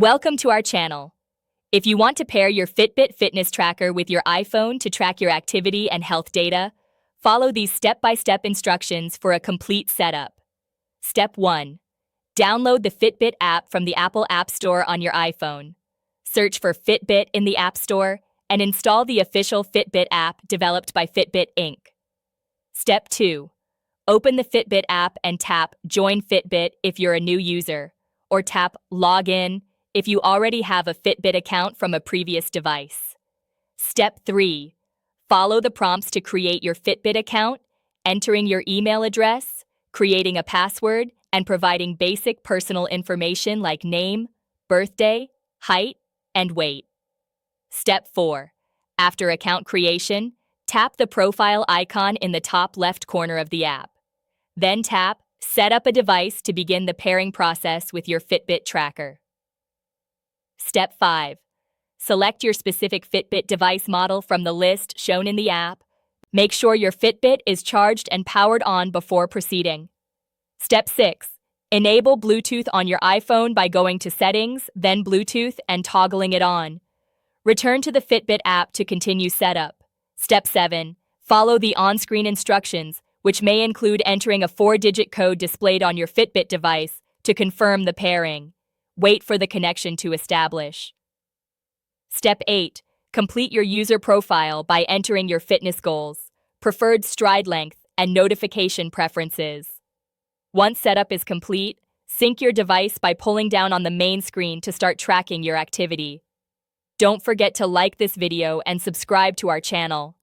Welcome to our channel. If you want to pair your Fitbit fitness tracker with your iPhone to track your activity and health data, follow these step-by-step instructions for a complete setup. Step 1. Download the Fitbit app from the Apple App Store on your iPhone. Search for Fitbit in the App Store and install the official Fitbit app developed by Fitbit Inc. Step 2. Open the Fitbit app and tap Join Fitbit if you're a new user, or tap Login if you already have a Fitbit account from a previous device. Step 3. Follow the prompts to create your Fitbit account, entering your email address, creating a password, and providing basic personal information like name, birthday, height, and weight. Step 4. After account creation, tap the profile icon in the top left corner of the app. Then tap Set up a device to begin the pairing process with your Fitbit tracker. Step 5. Select your specific Fitbit device model from the list shown in the app. Make sure your Fitbit is charged and powered on before proceeding. Step 6. Enable Bluetooth on your iPhone by going to Settings, then Bluetooth, and toggling it on. Return to the Fitbit app to continue setup. Step 7. Follow the on-screen instructions, which may include entering a 4-digit code displayed on your Fitbit device to confirm the pairing. Wait for the connection to establish. Step 8. Complete your user profile by entering your fitness goals, preferred stride length, and notification preferences. Once setup is complete, sync your device by pulling down on the main screen to start tracking your activity. Don't forget to like this video and subscribe to our channel.